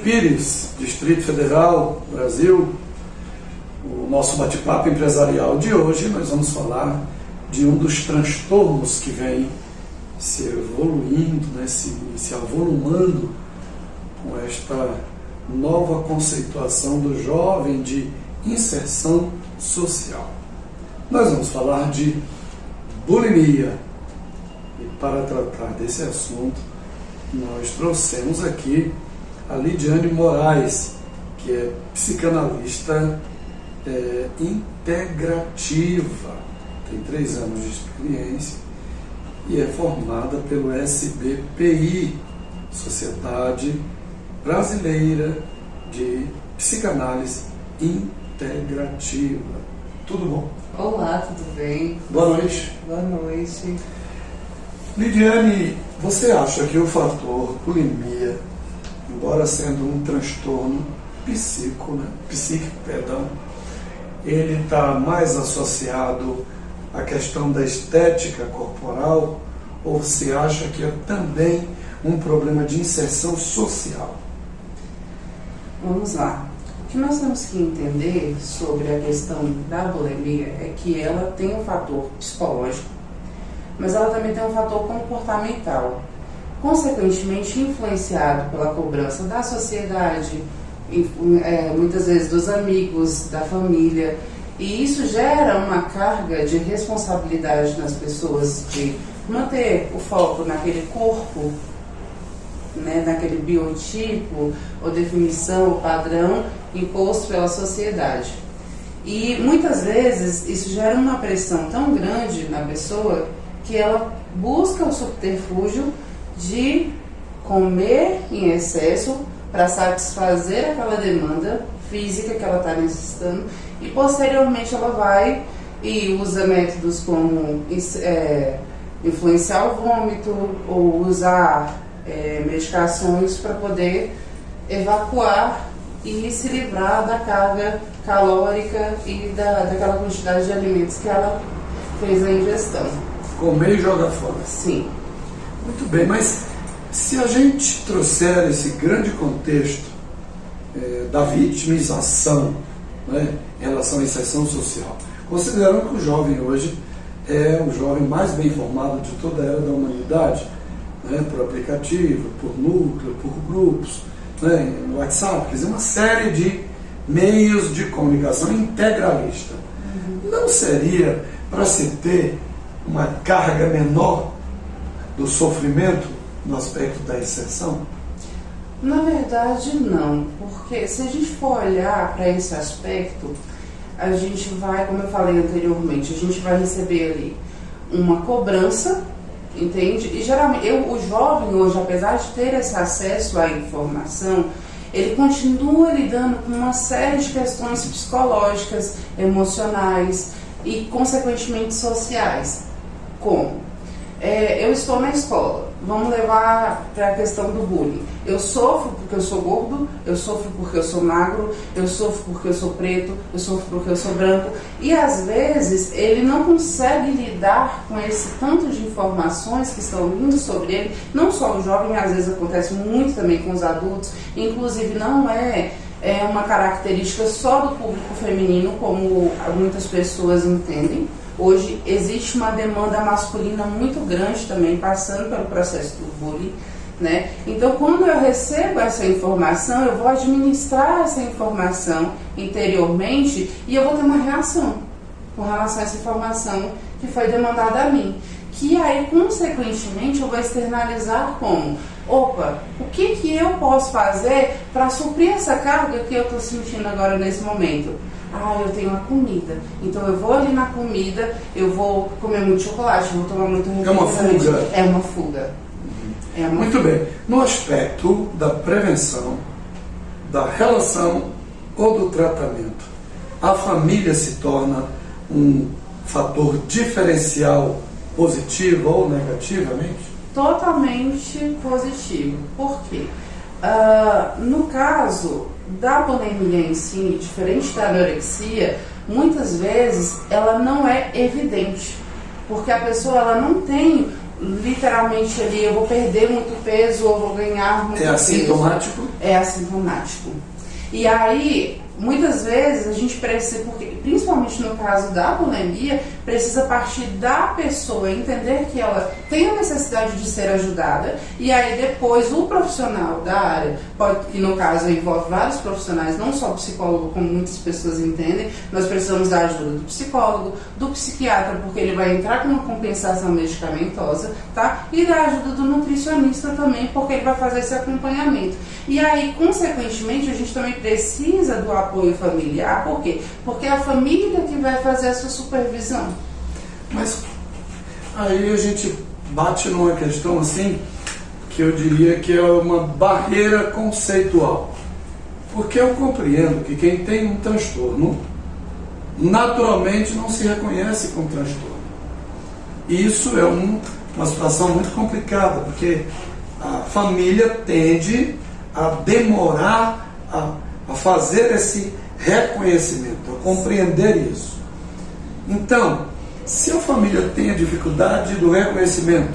Pires, Distrito Federal, Brasil. O nosso bate-papo empresarial de hoje, nós vamos falar de um dos transtornos que vem se evoluindo, né, se avolumando com esta nova conceituação do jovem de inserção social. Nós vamos falar de bulimia. E para tratar desse assunto, nós trouxemos aqui a Lidiane Moraes, que é psicanalista integrativa, tem 3 anos de experiência e é formada pelo SBPI, Sociedade Brasileira de Psicanálise Integrativa. Tudo bom? Olá, tudo bem? Boa noite. Boa noite. Lidiane, você acha que o fator bulimia, embora sendo um transtorno psíquico, ele está mais associado à questão da estética corporal, ou você acha que é também um problema de inserção social? Vamos lá. O que nós temos que entender sobre a questão da bulimia é que ela tem um fator psicológico, mas ela também tem um fator comportamental, consequentemente influenciado pela cobrança da sociedade, muitas vezes dos amigos, da família, e isso gera uma carga de responsabilidade nas pessoas de manter o foco naquele corpo, né, naquele biotipo ou definição ou padrão imposto pela sociedade. E muitas vezes isso gera uma pressão tão grande na pessoa que ela busca o subterfúgio de comer em excesso para satisfazer aquela demanda física que ela está necessitando, e posteriormente ela vai e usa métodos como influenciar o vômito ou usar medicações para poder evacuar e se livrar da carga calórica e daquela quantidade de alimentos que ela fez a ingestão. Comer e jogar fora. Sim. Muito bem, mas se a gente trouxer esse grande contexto da vitimização, né, em relação à inserção social, considerando que o jovem hoje é o jovem mais bem informado de toda a era da humanidade, né, por aplicativo, por núcleo, por grupos, né, no WhatsApp, quer dizer, uma série de meios de comunicação integralista. Não seria para se ter uma carga menor do sofrimento no aspecto da inserção? Na verdade, não, porque se a gente for olhar para esse aspecto, a gente vai, como eu falei anteriormente, a gente vai receber ali uma cobrança, entende? E geralmente, o jovem hoje, apesar de ter esse acesso à informação, ele continua lidando com uma série de questões psicológicas, emocionais e, consequentemente, sociais. Como? Eu estou na escola, vamos levar para a questão do bullying. Eu sofro porque eu sou gordo, eu sofro porque eu sou magro, eu sofro porque eu sou preto, eu sofro porque eu sou branco. E às vezes ele não consegue lidar com esse tanto de informações que estão vindo sobre ele. Não só o jovem, às vezes acontece muito também com os adultos, inclusive não é uma característica só do público feminino, como muitas pessoas entendem. Hoje existe uma demanda masculina muito grande também, passando pelo processo do bullying, né? Então, quando eu recebo essa informação, eu vou administrar essa informação interiormente e eu vou ter uma reação com relação a essa informação que foi demandada a mim. Que aí, consequentemente, eu vou externalizar como: opa, o que eu posso fazer para suprir essa carga que eu estou sentindo agora nesse momento? Eu tenho uma comida, então eu vou ali na comida, eu vou comer muito chocolate, eu vou tomar muito refrigerante. É uma fuga. Muito bem. No aspecto da prevenção, da relação ou do tratamento, a família se torna um fator diferencial positivo ou negativamente? Totalmente positivo. Por quê? No caso da bulimia em si, diferente da anorexia, muitas vezes ela não é evidente, porque a pessoa ela não tem literalmente ali, eu vou perder muito peso ou vou ganhar muito peso. É assintomático? É assintomático. E aí, muitas vezes a gente precisa, porque, principalmente no caso da bulimia, precisa partir da pessoa entender que ela tem a necessidade de ser ajudada, e aí depois o profissional da área, que no caso envolve vários profissionais, não só o psicólogo, como muitas pessoas entendem, nós precisamos da ajuda do psicólogo, do psiquiatra, porque ele vai entrar com uma compensação medicamentosa, tá? E da ajuda do nutricionista também, porque ele vai fazer esse acompanhamento. E aí, consequentemente, a gente também precisa do apoio familiar. Por quê? Porque é a família que vai fazer essa supervisão. Mas aí a gente bate numa questão assim, que eu diria que é uma barreira conceitual. Porque eu compreendo que quem tem um transtorno, naturalmente não se reconhece com transtorno. E isso é uma situação muito complicada, porque a família tende a demorar a fazer esse reconhecimento, a compreender isso. Então, se a família tem a dificuldade do reconhecimento,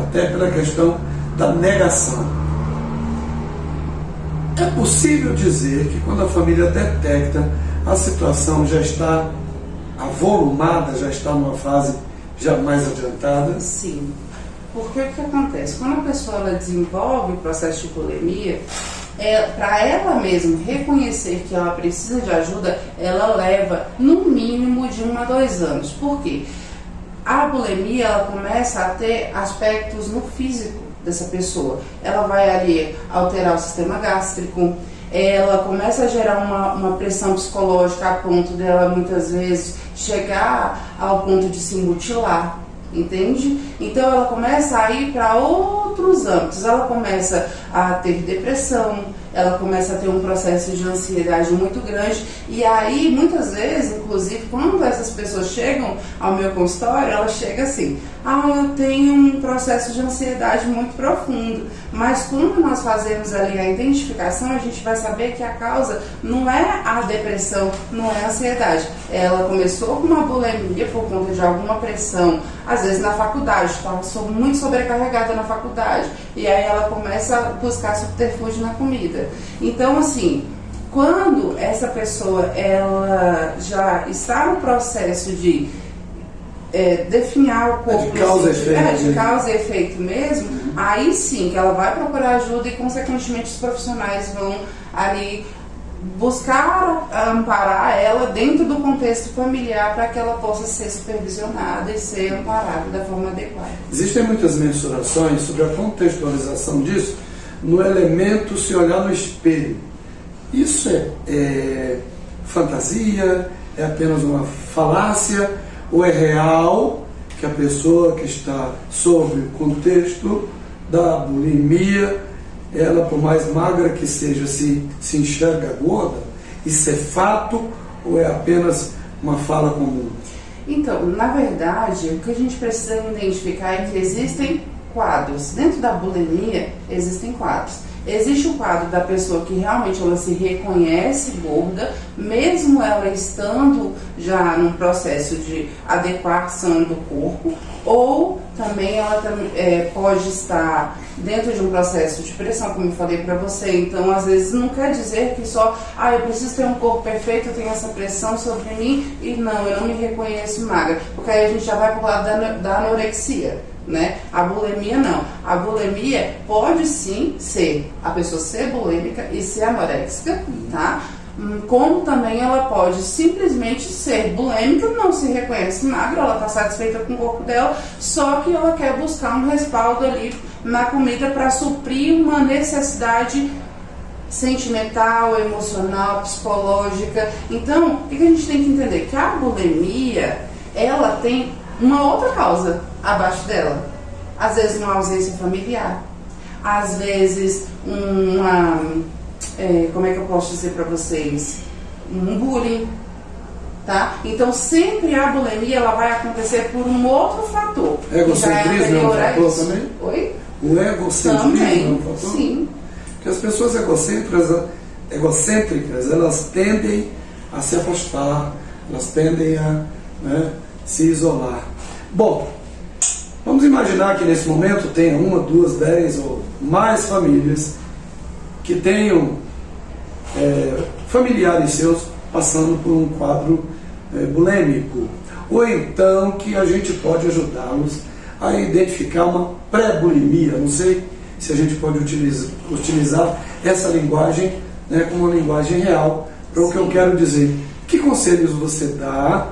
até pela questão da negação, é possível dizer que quando a família detecta, a situação já está avolumada, já está numa fase já mais adiantada? Sim. Porque o que acontece? Quando a pessoa ela desenvolve o processo de bulimia, para ela mesma reconhecer que ela precisa de ajuda, ela leva no mínimo de 1 a 2 anos. Por quê? A bulimia ela começa a ter aspectos no físico dessa pessoa. Ela vai ali alterar o sistema gástrico, ela começa a gerar uma pressão psicológica a ponto dela muitas vezes chegar ao ponto de se mutilar. Entende? Então ela começa a ir para outros âmbitos, ela começa a ter depressão, ela começa a ter um processo de ansiedade muito grande, e aí muitas vezes, inclusive, quando essas pessoas chegam ao meu consultório, ela chega assim: eu tenho um processo de ansiedade muito profundo, mas quando nós fazemos ali a identificação, a gente vai saber que a causa não é a depressão, não é a ansiedade. Ela começou com uma bulimia por conta de alguma pressão, às vezes na faculdade, estava muito sobrecarregada na faculdade, e aí ela começa a buscar subterfúgio na comida. Então, assim, quando essa pessoa ela já está no processo de definhar o corpo de causa e efeito, de causa e efeito mesmo, aí sim que ela vai procurar ajuda e consequentemente os profissionais vão ali buscar amparar ela dentro do contexto familiar para que ela possa ser supervisionada e ser amparada da forma adequada. Existem muitas mensurações sobre a contextualização disso no elemento se olhar no espelho. Isso é fantasia? É apenas uma falácia? Ou é real que a pessoa que está sob o contexto da bulimia, ela, por mais magra que seja, se enxerga gorda? Isso é fato ou é apenas uma fala comum? Então, na verdade, o que a gente precisa identificar é que existem quadros. Dentro da bulimia, existem quadros. Existe o quadro da pessoa que realmente ela se reconhece gorda, mesmo ela estando já num processo de adequação do corpo, ou também ela pode estar dentro de um processo de pressão, como eu falei para você. Então, às vezes, não quer dizer que só, eu preciso ter um corpo perfeito, eu tenho essa pressão sobre mim, e não, eu não me reconheço magra, porque aí a gente já vai pro lado da anorexia. Né? A bulimia não. A bulimia pode sim ser a pessoa ser bulímica e ser anoréxica, tá? Como também ela pode simplesmente ser bulímica, não se reconhece magra, ela está satisfeita com o corpo dela, só que ela quer buscar um respaldo ali na comida para suprir uma necessidade sentimental, emocional, psicológica. Então, o que a gente tem que entender? Que a bulimia, ela tem uma outra causa abaixo dela. Às vezes uma ausência familiar, às vezes como é que eu posso dizer para vocês? Um bullying, tá? Então sempre a bulimia ela vai acontecer por um outro fator. Egocentrismo é um fator também? Oi? O egocentrismo também, é um fator? Sim. Porque as pessoas egocêntricas, elas tendem a se afastar, elas tendem a se isolar. Bom, Vamos imaginar que nesse momento tenha 1, 2, 10 ou mais famílias que tenham familiares seus passando por um quadro bulêmico, ou então que a gente pode ajudá-los a identificar uma pré-bulimia. Não sei se a gente pode utilizar essa linguagem, né, como uma linguagem real para o que eu quero dizer. Que conselhos você dá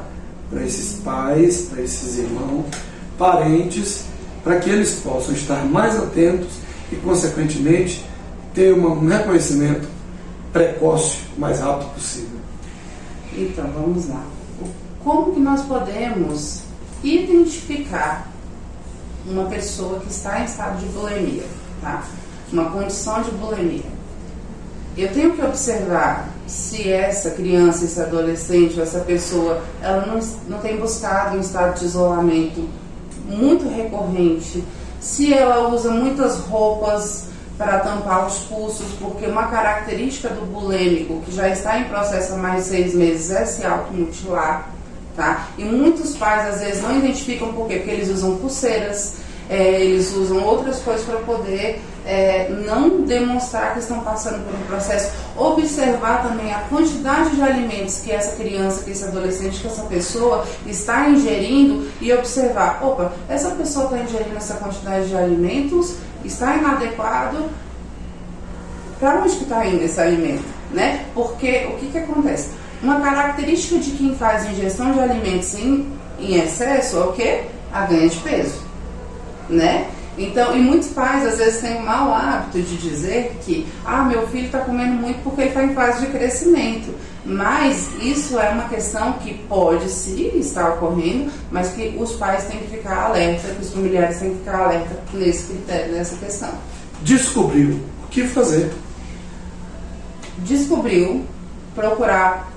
para esses pais, para esses irmãos, parentes, para que eles possam estar mais atentos e, consequentemente, ter um reconhecimento precoce o mais rápido possível? Então, vamos lá. Como que nós podemos identificar uma pessoa que está em estado de bulimia, tá? Uma condição de bulimia? Eu tenho que observar se essa criança, esse adolescente, ou essa pessoa, ela não tem buscado um estado de isolamento muito recorrente, se ela usa muitas roupas para tampar os pulsos, porque uma característica do bulêmico, que já está em processo há mais de 6 meses, é se automutilar, tá? E muitos pais às vezes não identificam por quê? Porque eles usam pulseiras, eles usam outras coisas para poder não demonstrar que estão passando por um processo. Observar também a quantidade de alimentos que essa criança, que esse adolescente, que essa pessoa está ingerindo, e observar, opa, essa pessoa está ingerindo essa quantidade de alimentos, está inadequado, para onde que está indo esse alimento, né? Porque o que acontece? Uma característica de quem faz ingestão de alimentos em excesso é o quê? A ganho de peso, né? Então, e muitos pais às vezes têm o mau hábito de dizer que meu filho está comendo muito porque ele está em fase de crescimento. Mas isso é uma questão que pode sim estar ocorrendo, mas que os pais têm que ficar alerta, que os familiares têm que ficar alerta nesse critério, nessa questão. Descobriu o que fazer? Descobriu, procurar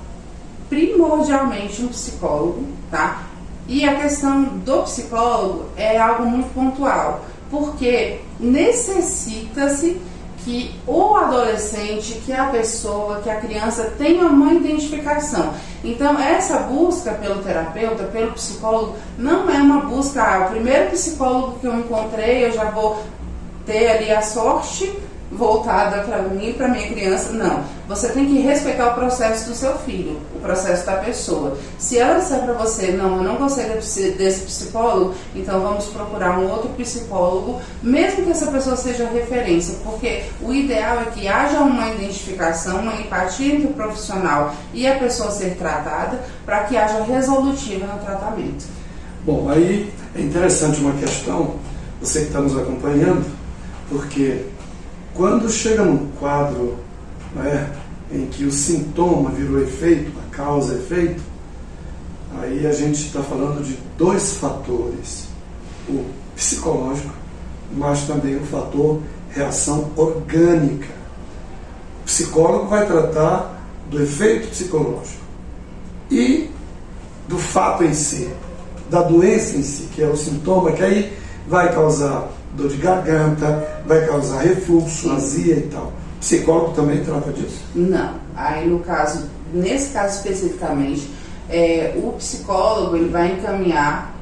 primordialmente um psicólogo, tá? E a questão do psicólogo é algo muito pontual, porque necessita-se que o adolescente, que a pessoa, que a criança tenha uma identificação. Então, essa busca pelo terapeuta, pelo psicólogo, não é uma busca, o primeiro psicólogo que eu encontrei, eu já vou ter ali a sorte voltada para mim e para minha criança. Não, você tem que respeitar o processo do seu filho, o processo da pessoa. Se ela disser para você, não, eu não gostei desse psicólogo, então vamos procurar um outro psicólogo, mesmo que essa pessoa seja referência, porque o ideal é que haja uma identificação, uma empatia entre o profissional e a pessoa ser tratada, para que haja resolutiva no tratamento. Bom, aí é interessante uma questão, você que está nos acompanhando, porque quando chega num quadro, né, em que o sintoma virou efeito, a causa é efeito, aí a gente está falando de 2 fatores, o psicológico, mas também o fator reação orgânica. O psicólogo vai tratar do efeito psicológico e do fato em si, da doença em si, que é o sintoma, que aí vai causar dor de garganta, vai causar refluxo, azia e tal. O psicólogo também trata disso? Não. Aí nesse caso especificamente, o psicólogo ele vai encaminhar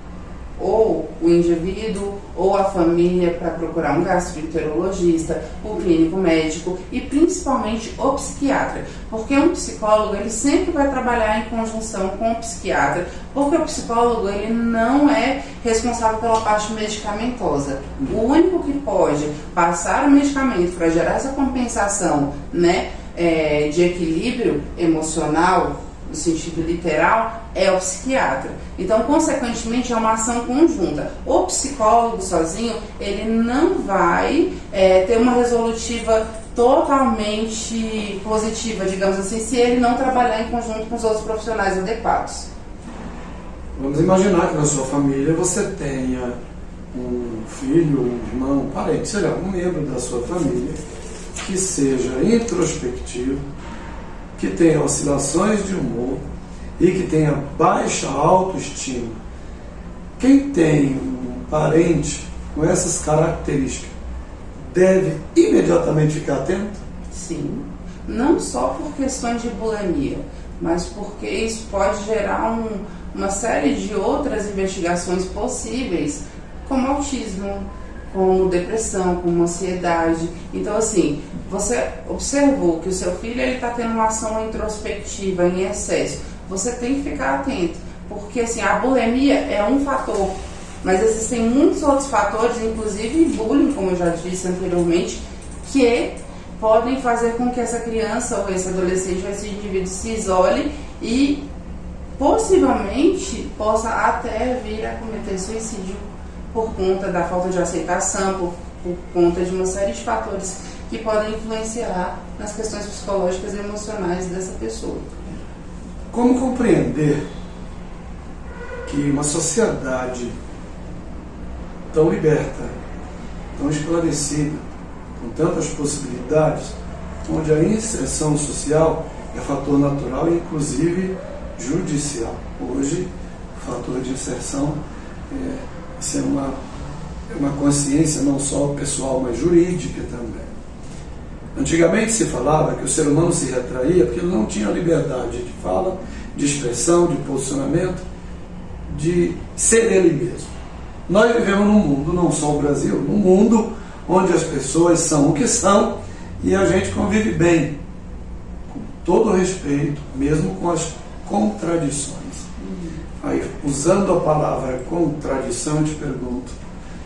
ou o indivíduo ou a família para procurar um gastroenterologista, o clínico médico e principalmente o psiquiatra, porque um psicólogo ele sempre vai trabalhar em conjunção com o psiquiatra, porque o psicólogo ele não é responsável pela parte medicamentosa. O único que pode passar o medicamento para gerar essa compensação, né, de equilíbrio emocional, no sentido literal, é o psiquiatra. Então, consequentemente, é uma ação conjunta. O psicólogo sozinho, ele não vai ter uma resolutiva totalmente positiva, digamos assim, se ele não trabalhar em conjunto com os outros profissionais adequados. Vamos imaginar que na sua família você tenha um filho, um irmão, um parente, sei lá, um membro da sua família que seja introspectivo, que tenha oscilações de humor e que tenha baixa autoestima. Quem tem um parente com essas características deve imediatamente ficar atento? Sim, não só por questões de bulimia, mas porque isso pode gerar uma série de outras investigações possíveis como autismo, como depressão, como ansiedade. Então, assim, você observou que o seu filho está tendo uma ação introspectiva em excesso. Você tem que ficar atento, porque assim, a bulimia é um fator, mas existem muitos outros fatores, inclusive bullying, como eu já disse anteriormente, que podem fazer com que essa criança ou esse adolescente ou esse indivíduo se isole e possivelmente possa até vir a cometer suicídio por conta da falta de aceitação, por conta de uma série de fatores que podem influenciar nas questões psicológicas e emocionais dessa pessoa. Como compreender que uma sociedade tão liberta, tão esclarecida, com tantas possibilidades, onde a inserção social é fator natural e inclusive judicial. Hoje, o fator de inserção é uma consciência não só pessoal, mas jurídica também. Antigamente se falava que o ser humano se retraía porque ele não tinha liberdade de fala, de expressão, de posicionamento, de ser ele mesmo. Nós vivemos num mundo, não só o Brasil, num mundo onde as pessoas são o que são e a gente convive bem, com todo respeito, mesmo com as contradições. Aí, usando a palavra contradição, eu te pergunto,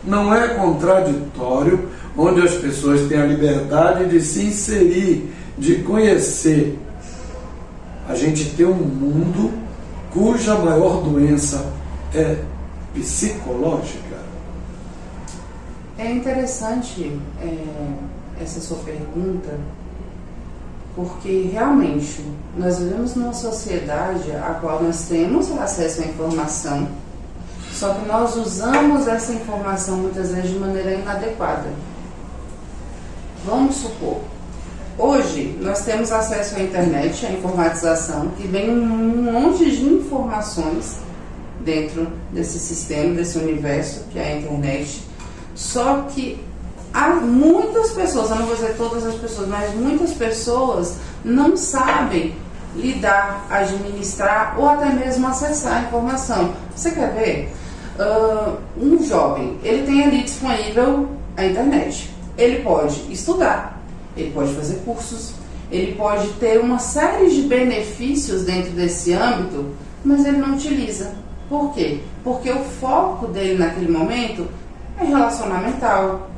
não é contraditório onde as pessoas têm a liberdade de se inserir, de conhecer? A gente tem um mundo cuja maior doença é psicológica. É interessante essa sua pergunta, porque realmente nós vivemos numa sociedade a qual nós temos acesso à informação, só que nós usamos essa informação muitas vezes de maneira inadequada. Vamos supor, hoje nós temos acesso à internet, à informatização, que vem um monte de informações dentro desse sistema, desse universo que é a internet. Só que há muitas pessoas, eu não vou dizer todas as pessoas, mas muitas pessoas não sabem lidar, administrar ou até mesmo acessar a informação. Você quer ver? Um jovem, ele tem ali disponível a internet. Ele pode estudar, ele pode fazer cursos, ele pode ter uma série de benefícios dentro desse âmbito, mas ele não utiliza. Por quê? Porque o foco dele naquele momento é relacionamental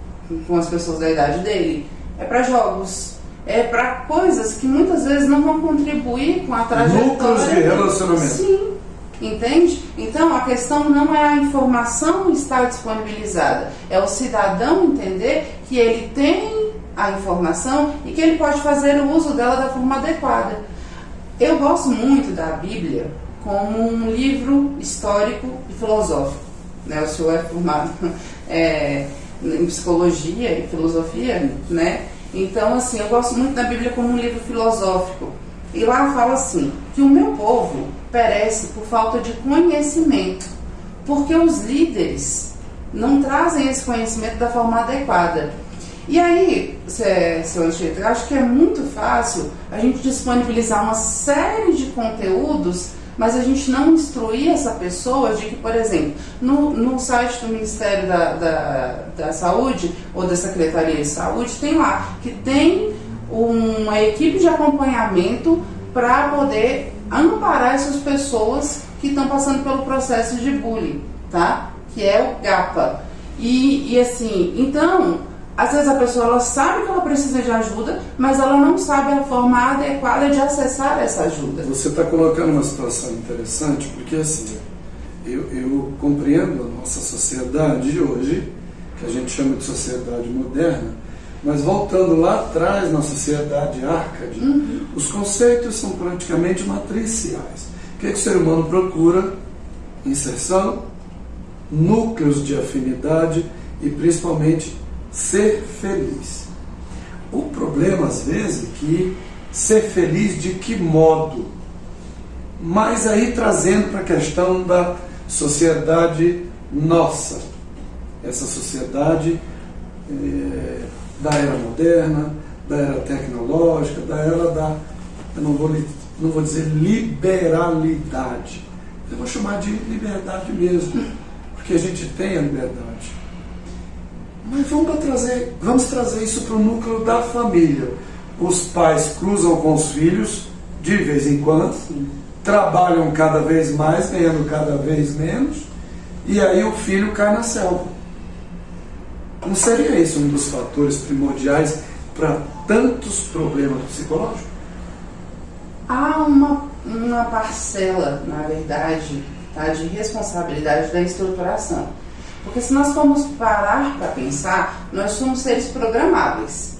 com as pessoas da idade dele, é para jogos, é para coisas que muitas vezes não vão contribuir com a trajetória. Núcleos de relacionamento. Sim, entende? Então a questão não é a informação estar disponibilizada, é o cidadão entender que ele tem a informação e que ele pode fazer o uso dela da forma adequada. Eu gosto muito da Bíblia como um livro histórico e filosófico, né? O senhor é formado em psicologia e filosofia, né? Então, assim, eu gosto muito da Bíblia como um livro filosófico. E lá fala assim, que o meu povo perece por falta de conhecimento, porque os líderes não trazem esse conhecimento da forma adequada. E aí, seu Anchieta, eu acho que é muito fácil a gente disponibilizar uma série de conteúdos, mas a gente não instruir essa pessoa de que, por exemplo, no site do Ministério da Saúde ou da Secretaria de Saúde, tem lá que tem uma equipe de acompanhamento para poder amparar essas pessoas que estão passando pelo processo de bullying, tá? Que é o GAPA. E assim, então, às vezes a pessoa ela sabe que ela precisa de ajuda, mas ela não sabe a forma adequada de acessar essa ajuda. Você está colocando uma situação interessante, porque assim, eu compreendo a nossa sociedade de hoje, que a gente chama de sociedade moderna, mas voltando lá atrás na sociedade Arcade, os conceitos são praticamente matriciais. O que o ser humano procura? Inserção, núcleos de afinidade e principalmente ser feliz. O problema às vezes é que ser feliz de que modo? Mas aí trazendo para a questão da sociedade nossa, essa sociedade da era moderna, da era tecnológica, da era da, eu não vou dizer liberalidade, eu vou chamar de liberdade mesmo, porque porque a gente tem a liberdade. Mas vamos trazer isso para o núcleo da família. Os pais cruzam com os filhos de vez em quando, Sim. trabalham cada vez mais, ganhando cada vez menos, e aí o filho cai na selva. Não seria esse um dos fatores primordiais para tantos problemas psicológicos? Há uma parcela, na verdade, tá, de responsabilidade da estruturação. Porque se nós formos parar para pensar, nós somos seres programáveis.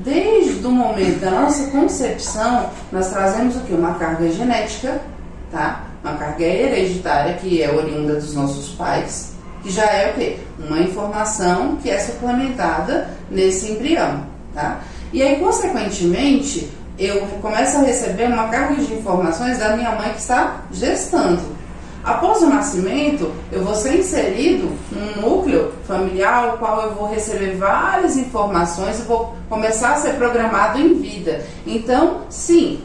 Desde o momento da nossa concepção, nós trazemos o quê? Uma carga genética, tá? Uma carga hereditária que é oriunda dos nossos pais, que já é o quê? Uma informação que é suplementada nesse embrião, tá? E aí, consequentemente, eu começo a receber uma carga de informações da minha mãe que está gestando. Após o nascimento, eu vou ser inserido num núcleo familiar, o qual eu vou receber várias informações e vou começar a ser programado em vida. Então, sim,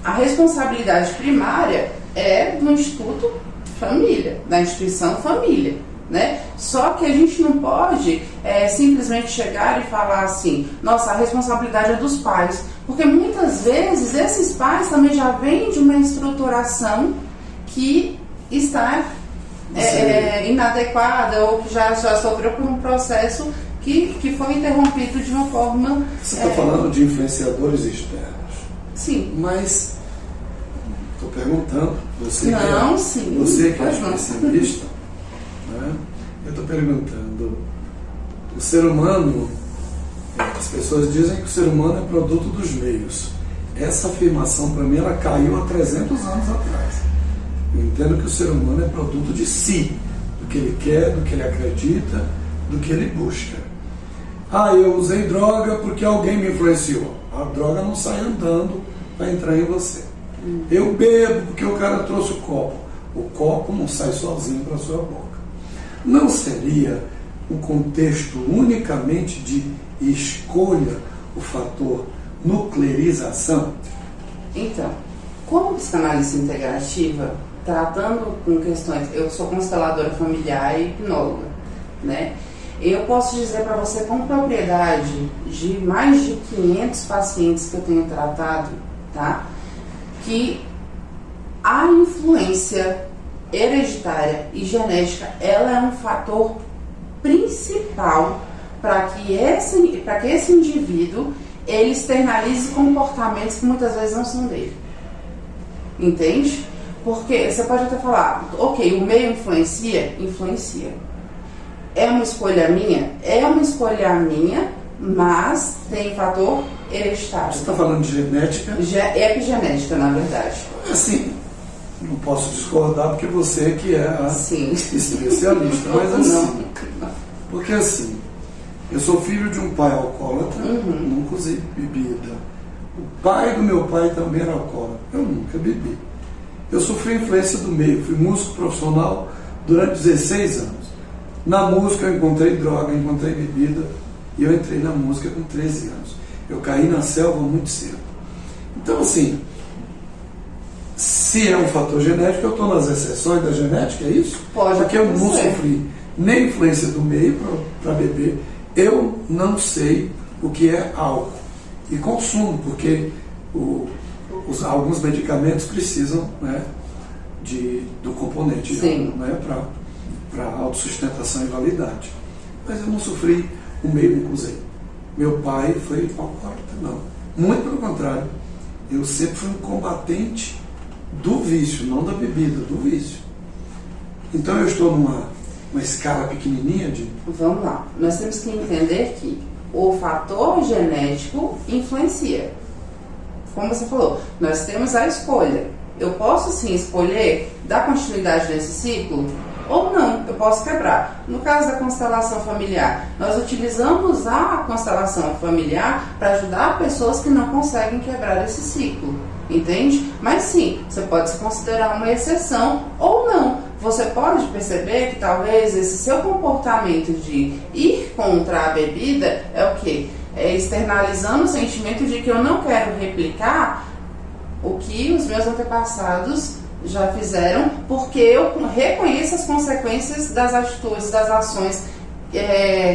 a responsabilidade primária é do Instituto Família, da instituição Família, né? Só que a gente não pode simplesmente chegar e falar assim, nossa, a responsabilidade é dos pais, porque muitas vezes esses pais também já vêm de uma estruturação que está inadequada ou que já sofreu por um processo que foi interrompido de uma forma... Você está falando de influenciadores externos. Sim. Mas, estou perguntando, você que é especialista, né? Eu estou perguntando, o ser humano, as pessoas dizem que o ser humano é produto dos meios. Essa afirmação, para mim, ela caiu há 300 anos atrás. Eu entendo que o ser humano é produto de si, do que ele quer, do que ele acredita, do que ele busca. Ah, eu usei droga porque alguém me influenciou. A droga não sai andando para entrar em você. Eu bebo porque o cara trouxe o copo. O copo não sai sozinho para a sua boca. Não seria um contexto unicamente de escolha o fator nuclearização? Então, como psicanalista integrativa, tratando com questões, eu sou consteladora familiar e hipnóloga, né? Eu posso dizer para você com propriedade de mais de 500 pacientes que eu tenho tratado, tá? Que a influência hereditária e genética, ela é um fator principal para que esse indivíduo ele externalize comportamentos que muitas vezes não são dele. Entende? Porque você pode até falar, ok, o meio influencia? Influencia. É uma escolha minha? É uma escolha minha, mas tem fator hereditário. Você está falando de genética? Epigenética, na verdade. Assim, não posso discordar porque você que é a especialista, mas assim, porque assim, eu sou filho de um pai alcoólatra, nunca usei bebida. O pai do meu pai também era alcoólatra, eu nunca bebi. Eu sofri influência do meio, fui músico profissional durante 16 anos. Na música eu encontrei droga, encontrei bebida e eu entrei na música com 13 anos. Eu caí na selva muito cedo. Então assim, se é um fator genético, eu estou nas exceções da genética, é isso? Pode porque eu não sofri nem influência do meio para beber. Eu não sei o que é álcool e consumo, porque alguns medicamentos precisam, né, do componente álcool, né, para autossustentação e validade. Mas eu não sofri, o meio me usei. Meu pai foi alcoólatra, não. Muito pelo contrário. Eu sempre fui um combatente do vício, não da bebida, do vício. Então eu estou numa escala pequenininha de... Vamos lá. Nós temos que entender que o fator genético influencia. Como você falou, nós temos a escolha. Eu posso sim escolher dar continuidade nesse ciclo ou não, eu posso quebrar. No caso da constelação familiar, nós utilizamos a constelação familiar para ajudar pessoas que não conseguem quebrar esse ciclo, entende? Mas sim, você pode se considerar uma exceção ou não. Você pode perceber que talvez esse seu comportamento de ir contra a bebida é o quê? É externalizando o sentimento de que eu não quero replicar o que os meus antepassados Já fizeram, porque eu reconheço as consequências das atitudes, das ações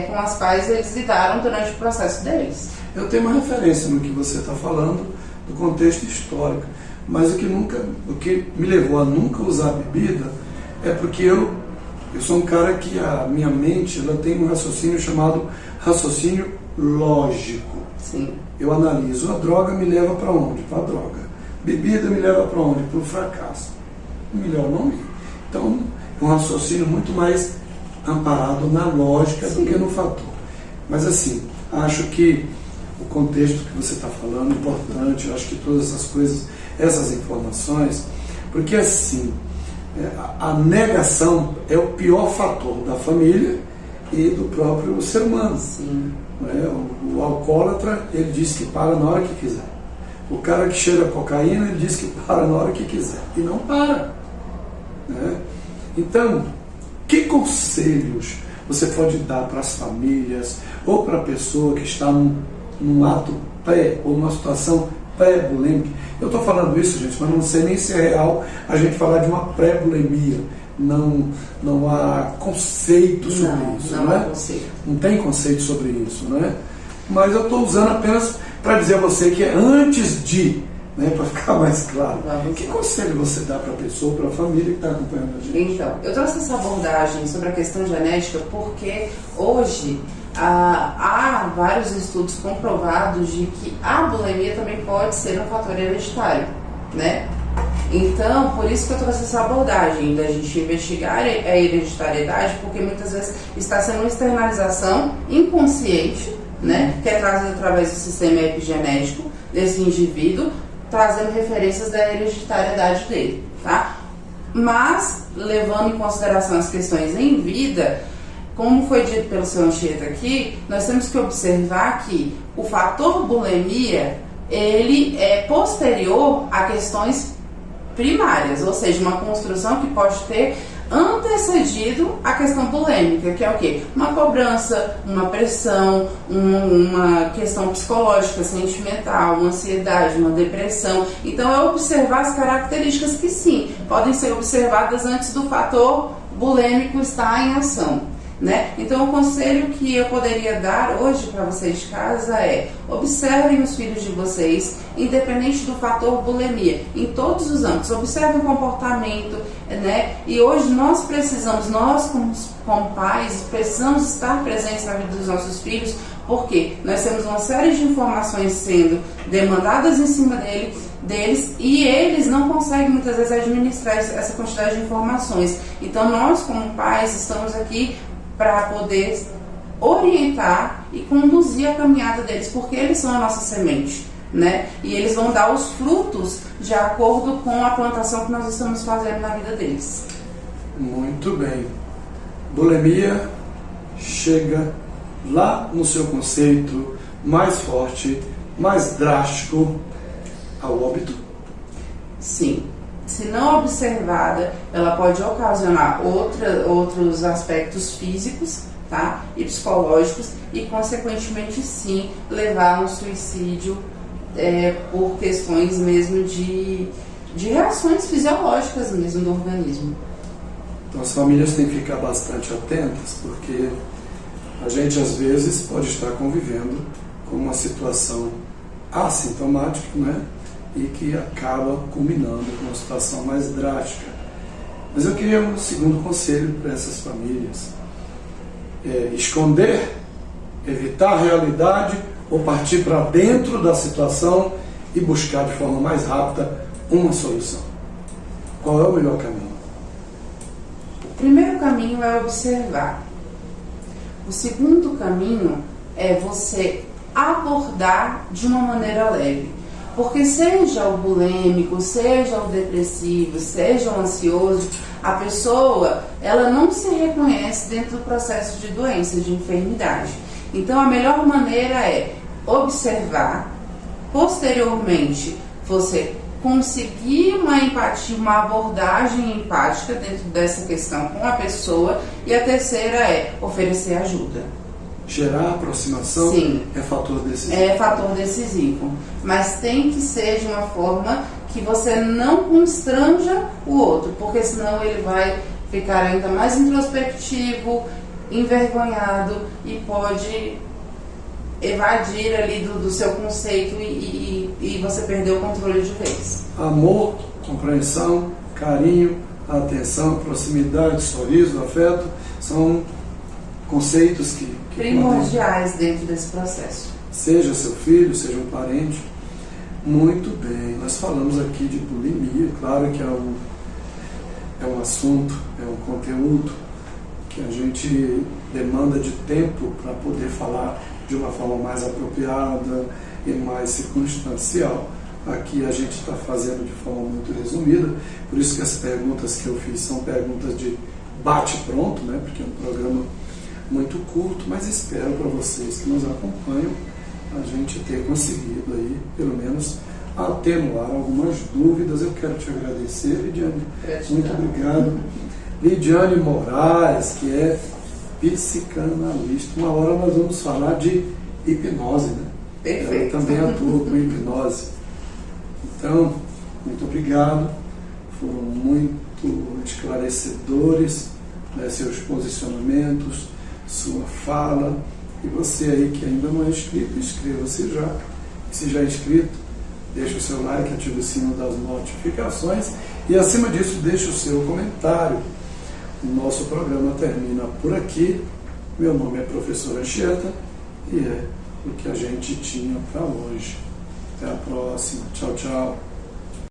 com as quais eles lidaram durante o processo deles. Eu tenho uma referência no que você está falando, do contexto histórico, mas o que me levou a nunca usar bebida é porque eu sou um cara que a minha mente ela tem um raciocínio chamado raciocínio lógico. Sim. Eu analiso, a droga me leva para onde? Para a droga. Bebida me leva para onde? Para o fracasso. Melhor não ir. Então, é um raciocínio muito mais amparado na lógica do que no fator. Mas assim, acho que o contexto que você está falando é importante, eu acho que todas essas coisas, essas informações, porque assim, a negação é o pior fator da família e do próprio ser humano. Sim. O alcoólatra, ele diz que para na hora que quiser. O cara que cheira cocaína, ele diz que para na hora que quiser. E não para. Então, que conselhos você pode dar para as famílias ou para a pessoa que está num ato pré ou numa situação pré-bulêmica? Eu estou falando isso, gente, mas não sei nem se é real a gente falar de uma pré-bulimia. Não há conceito sobre isso, não é? Não tem conceito sobre isso, não é? Mas eu estou usando apenas para dizer a você que é antes de, para ficar mais claro. Que conselho você dá para a pessoa, para a família que está acompanhando a gente? Então, eu trouxe essa abordagem sobre a questão genética porque hoje há vários estudos comprovados de que a bulimia também pode ser um fator hereditário, né? Então, por isso que eu trouxe essa abordagem da gente investigar a hereditariedade, porque muitas vezes está sendo uma externalização inconsciente, né, que é trazida através do sistema epigenético desse indivíduo, trazendo referências da hereditariedade dele, tá? Mas, levando em consideração as questões em vida, como foi dito pelo seu Anchieta aqui, nós temos que observar que o fator bulimia, ele é posterior a questões primárias, ou seja, uma construção que pode ter antecedido a questão bulêmica, que é o quê? Uma cobrança, uma pressão, uma questão psicológica, sentimental, uma ansiedade, uma depressão. Então é observar as características que sim, podem ser observadas antes do fator bulêmico estar em ação. Né? Então o conselho que eu poderia dar hoje para vocês de casa é: observem os filhos de vocês, independente do fator bulimia, em todos os âmbitos, observem o comportamento, né? E hoje nós como pais, precisamos estar presentes na vida dos nossos filhos, porque nós temos uma série de informações sendo demandadas em cima deles e eles não conseguem muitas vezes administrar essa quantidade de informações. Então nós como pais estamos aqui para poder orientar e conduzir a caminhada deles, porque eles são a nossa semente, né? E eles vão dar os frutos de acordo com a plantação que nós estamos fazendo na vida deles. Muito bem. Bulimia chega lá no seu conceito mais forte, mais drástico, ao óbito? Sim. Se não observada, ela pode ocasionar outros aspectos físicos, tá? E psicológicos e, consequentemente, sim, levar a um suicídio por questões mesmo de reações fisiológicas mesmo do organismo. Então as famílias têm que ficar bastante atentas, porque a gente às vezes pode estar convivendo com uma situação assintomática, né? E que acaba culminando com uma situação mais drástica. Mas eu queria um segundo conselho para essas famílias: esconder, evitar a realidade ou partir para dentro da situação e buscar de forma mais rápida uma solução. Qual é o melhor caminho? O primeiro caminho é observar. O segundo caminho é você abordar de uma maneira leve. Porque seja o bulêmico, seja o depressivo, seja o ansioso, a pessoa, ela não se reconhece dentro do processo de doença, de enfermidade. Então a melhor maneira é observar, posteriormente você conseguir uma empatia, uma abordagem empática dentro dessa questão com a pessoa, e a terceira é oferecer ajuda. Gerar aproximação. Sim, é fator decisivo. É fator decisivo, mas tem que ser de uma forma que você não constranja o outro, porque senão ele vai ficar ainda mais introspectivo, envergonhado e pode evadir ali do seu conceito e você perder o controle de vez. Amor, compreensão, carinho, atenção, proximidade, sorriso, afeto, são conceitos que primordiais dentro desse processo. Seja seu filho, seja um parente. Muito bem, nós falamos aqui de bulimia, claro que é um assunto, é um conteúdo que a gente demanda de tempo para poder falar de uma forma mais apropriada e mais circunstancial. Aqui a gente está fazendo de forma muito resumida, por isso que as perguntas que eu fiz são perguntas de bate-pronto, né? Porque é um programa muito curto, mas espero para vocês que nos acompanham a gente ter conseguido aí, pelo menos, atenuar algumas dúvidas. Eu quero te agradecer, Lidiane. Muito obrigado. Lidiane Moraes, que é psicanalista. Uma hora nós vamos falar de hipnose, né? Perfeito. Ela também atua com hipnose. Então, muito obrigado. Foram muito esclarecedores, né, seus posicionamentos, sua fala. E você aí que ainda não é inscrito, inscreva-se já. E se já é inscrito, deixe o seu like, ative o sino das notificações e, acima disso, deixe o seu comentário. O nosso programa termina por aqui. Meu nome é Professor Anchieta e é o que a gente tinha para hoje. Até a próxima. Tchau, tchau.